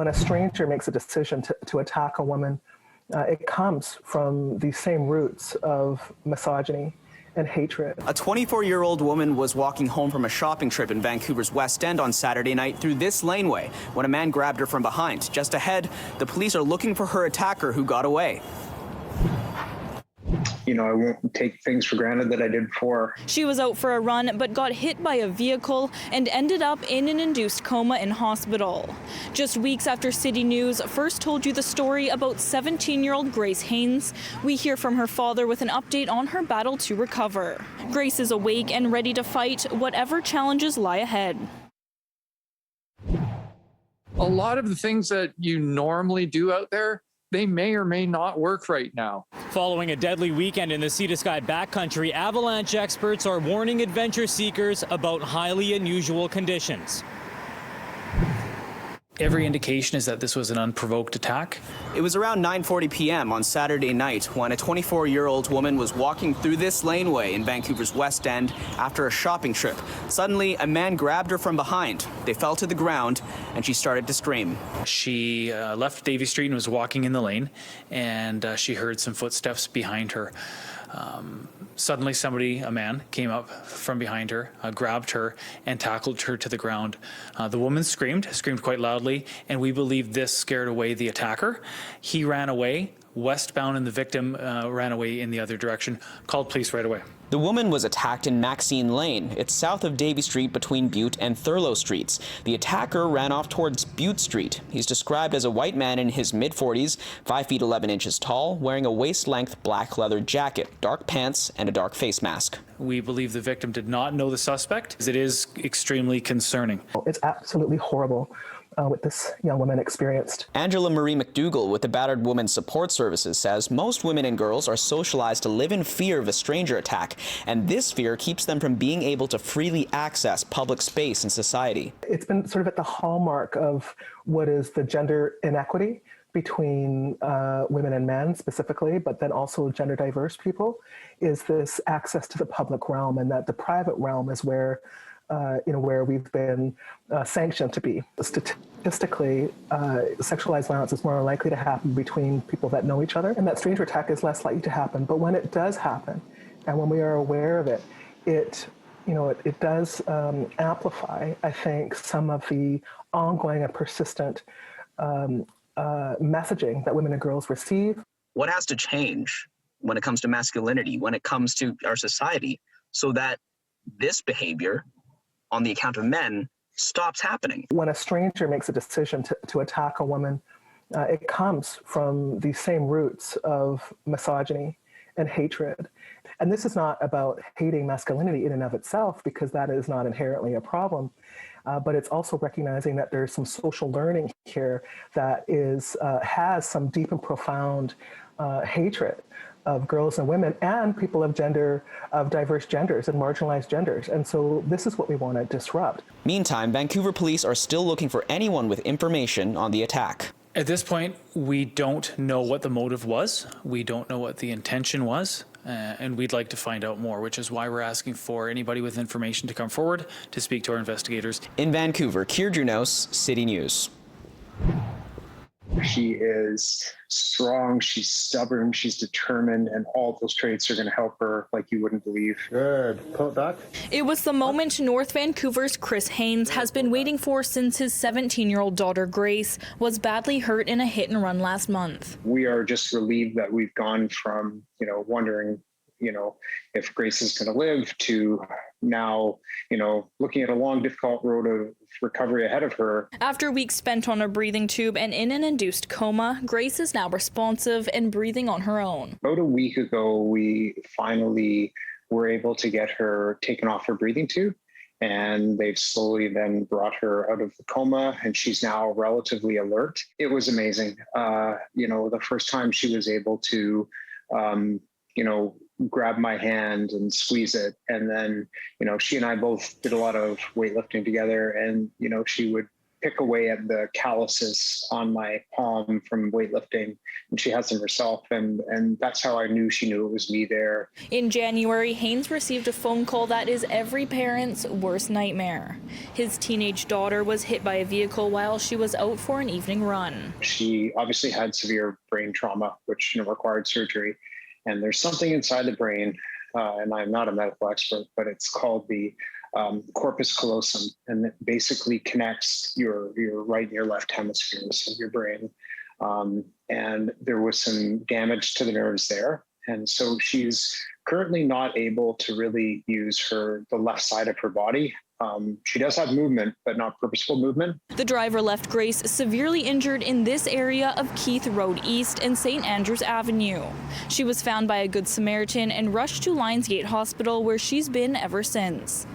when a stranger makes a decision to attack a woman, it comes from the same roots of misogyny and hatred. A 24-year-old woman was walking home from a shopping trip in Vancouver's West End on Saturday night through this laneway when a man grabbed her from behind. Just ahead, the police are looking for her attacker who got away. You know, I won't take things for granted that I did before. She was out for a run but got hit by a vehicle and ended up in an induced coma in hospital. Just weeks after CityNews first told you the story about 17-year-old Grace Haynes, we hear from her father with an update on her battle to recover. Grace is awake and ready to fight whatever challenges lie ahead. A lot of the things that you normally do out there, they may or may not work right now. Following a deadly weekend in the Sea to Sky backcountry, avalanche experts are warning adventure seekers about highly unusual conditions. Every indication is that this was an unprovoked attack. It was around 9:40 p.m. on Saturday night when a 24-year-old woman was walking through this laneway in Vancouver's West End after a shopping trip. Suddenly, a man grabbed her from behind. They fell to the ground, and she started to scream. She left Davie Street and was walking in the lane, and she heard some footsteps behind her. Suddenly a man came up from behind her, grabbed her, and tackled her to the ground. The woman screamed quite loudly, and we believe this scared away the attacker. He ran away westbound, and the victim ran away in the other direction. Called police right away. The woman was attacked in Maxine Lane. It's south of Davie Street between Butte and Thurlow Streets. The attacker ran off towards Butte Street. He's described as a white man in his mid-40s, 5 feet 11 inches tall, wearing a waist-length black leather jacket, dark pants, and a dark face mask. We believe the victim did not know the suspect. It is extremely concerning. It's absolutely horrible what this young woman experienced. Angela Marie McDougall with the Battered Women's Support Services says most women and girls are socialized to live in fear of a stranger attack, and this fear keeps them from being able to freely access public space in society. It's been sort of at the hallmark of what is the gender inequity between women and men specifically, but then also gender diverse people, is this access to the public realm, and that the private realm is where where we've been sanctioned to be. Statistically, sexualized violence is more likely to happen between people that know each other, and that stranger attack is less likely to happen. But when it does happen, and when we are aware of it, it does amplify, I think, some of the ongoing and persistent messaging that women and girls receive. What has to change when it comes to masculinity, when it comes to our society, so that this behavior on the account of men stops happening? When a stranger makes a decision to attack a woman, it comes from the same roots of misogyny and hatred. And this is not about hating masculinity in and of itself, because that is not inherently a problem. But it's also recognizing that there's some social learning here that has some deep and profound hatred of girls and women and people of diverse genders and marginalized genders. And so this is what we want to disrupt. Meantime, Vancouver police are still looking for anyone with information on the attack. At this point, we don't know what the motive was. We don't know what the intention was. And we'd like to find out more, which is why we're asking for anybody with information to come forward to speak to our investigators. In Vancouver, Keir Junos, CityNews. She is strong, she's stubborn, she's determined, and all those traits are going to help her like you wouldn't believe. Good. Pull it back. It was the moment North Vancouver's Chris Haynes has been waiting for since his 17-year-old daughter Grace was badly hurt in a hit and run last month. We are just relieved that we've gone from, wondering, if Grace is going to live, to now, looking at a long, difficult road of recovery ahead of her. After weeks spent on a breathing tube and in an induced coma, Grace is now responsive and breathing on her own. About a week ago, we finally were able to get her taken off her breathing tube, and they've slowly then brought her out of the coma, and she's now relatively alert. It was amazing. The first time she was able to, grab my hand and squeeze it. And then, she and I both did a lot of weightlifting together, and, she would pick away at the calluses on my palm from weightlifting, and she has them herself. And that's how I knew she knew it was me there. In January, Haynes received a phone call that is every parent's worst nightmare. His teenage daughter was hit by a vehicle while she was out for an evening run. She obviously had severe brain trauma, which required surgery. And there's something inside the brain, and I'm not a medical expert, but it's called the corpus callosum, and it basically connects your right and your left hemispheres of your brain. And there was some damage to the nerves there. And so she's currently not able to really use the left side of her body. She does have movement, but not purposeful movement. The driver left Grace severely injured in this area of Keith Road East and St. Andrews Avenue. She was found by a Good Samaritan and rushed to Lionsgate Hospital, where she's been ever since.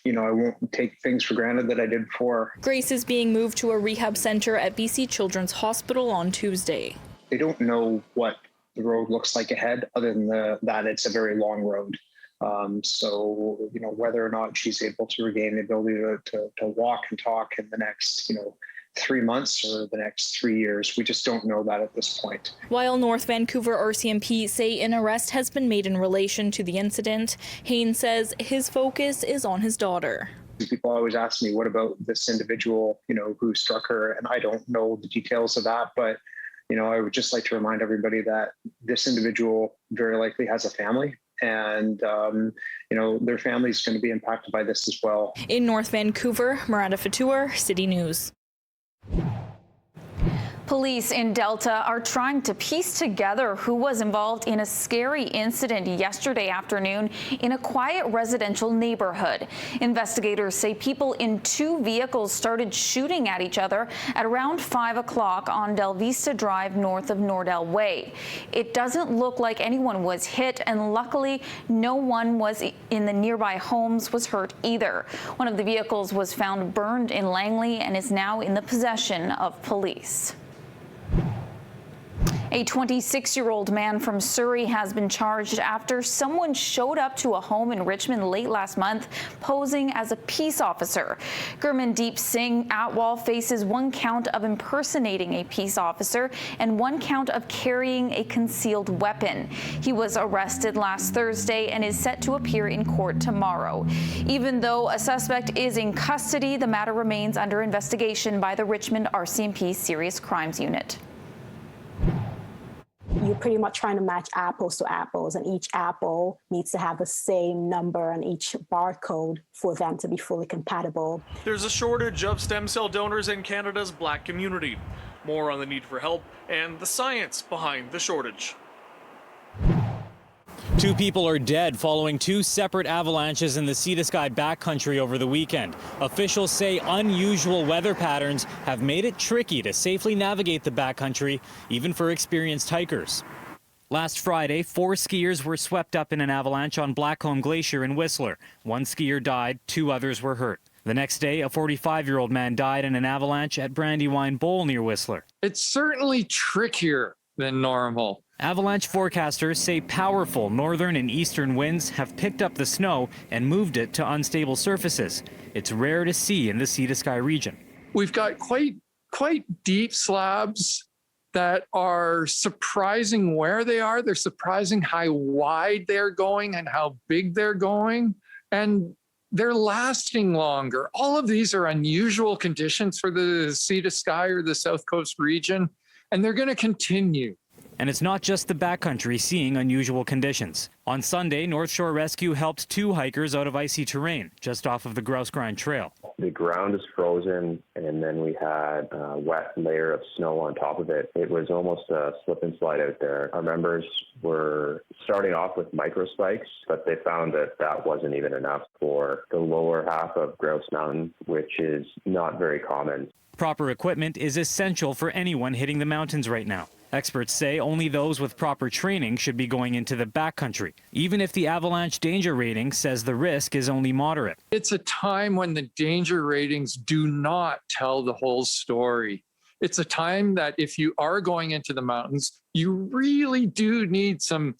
I won't take things for granted that I did before. Grace is being moved to a rehab center at BC Children's Hospital on Tuesday. They don't know what the road looks like ahead, other than that it's a very long road. So, whether or not she's able to regain the ability to walk and talk in the next, 3 months or the next 3 years, we just don't know that at this point. While North Vancouver RCMP say an arrest has been made in relation to the incident, Haynes says his focus is on his daughter. People always ask me, what about this individual, who struck her? And I don't know the details of that, but I would just like to remind everybody that this individual very likely has a family. And, their family is going to be impacted by this as well. In North Vancouver, Miranda Fatour, City News. Police in Delta are trying to piece together who was involved in a scary incident yesterday afternoon in a quiet residential neighborhood. Investigators say people in 2 vehicles started shooting at each other at around 5 o'clock on Del Vista Drive north of Nordell Way. It doesn't look like anyone was hit, and luckily no one was in the nearby homes was hurt either. One of the vehicles was found burned in Langley and is now in the possession of police. A 26-year-old man from Surrey has been charged after someone showed up to a home in Richmond late last month posing as a peace officer. Gurmandeep Singh Atwal faces 1 count of impersonating a peace officer and 1 count of carrying a concealed weapon. He was arrested last Thursday and is set to appear in court tomorrow. Even though a suspect is in custody, the matter remains under investigation by the Richmond RCMP Serious Crimes Unit. You're pretty much trying to match apples to apples, and each apple needs to have the same number and each barcode for them to be fully compatible. There's a shortage of stem cell donors in Canada's Black community. More on the need for help and the science behind the shortage. 2 people are dead following 2 separate avalanches in the Sea to Sky backcountry over the weekend. Officials say unusual weather patterns have made it tricky to safely navigate the backcountry, even for experienced hikers. Last Friday, 4 skiers were swept up in an avalanche on Blackcomb Glacier in Whistler. 1 skier died, 2 others were hurt. The next day, a 45-year-old man died in an avalanche at Brandywine Bowl near Whistler. It's certainly trickier than normal. Avalanche forecasters say powerful northern and eastern winds have picked up the snow and moved it to unstable surfaces. It's rare to see in the Sea to Sky region. We've got quite deep slabs that are surprising where they are. They're surprising how wide they're going and how big they're going. And they're lasting longer. All of these are unusual conditions for the Sea to Sky or the South Coast region, and they're going to continue. And it's not just the backcountry seeing unusual conditions. On Sunday, North Shore Rescue helped 2 hikers out of icy terrain just off of the Grouse Grind Trail. The ground is frozen, and then we had a wet layer of snow on top of it. It was almost a slip and slide out there. Our members were starting off with micro spikes, but they found that that wasn't even enough for the lower half of Grouse Mountain, which is not very common. Proper equipment is essential for anyone hitting the mountains right now. Experts say only those with proper training should be going into the backcountry, even if the avalanche danger rating says the risk is only moderate. It's a time when the danger ratings do not tell the whole story. It's a time that if you are going into the mountains, you really do need some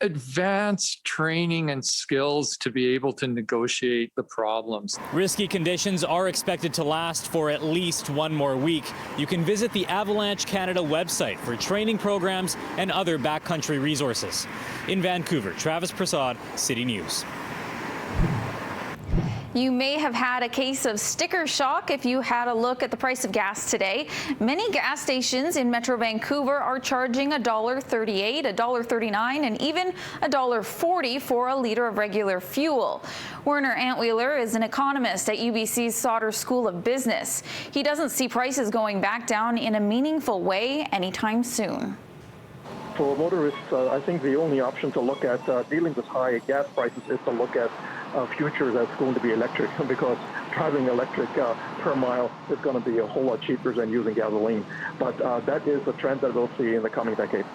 advanced training and skills to be able to negotiate the problems. Risky conditions are expected to last for at least one more week. You can visit the Avalanche Canada website for training programs and other backcountry resources. In Vancouver, Travis Prasad, City News. You may have had a case of sticker shock if you had a look at the price of gas today. Many gas stations in Metro Vancouver are charging $1.38, $1.39, and even $1.40 for a liter of regular fuel. Werner Antweiler is an economist at UBC's Sauder School of Business. He doesn't see prices going back down in a meaningful way anytime soon. For motorists, I think the only option to look at dealing with high gas prices is to look at a future that's going to be electric, because driving electric per mile is going to be a whole lot cheaper than using gasoline. But that is a trend that we'll see in the coming decade.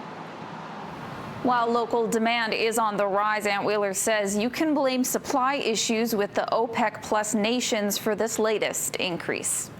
While local demand is on the rise, Antweiler says you can blame supply issues with the OPEC plus nations for this latest increase.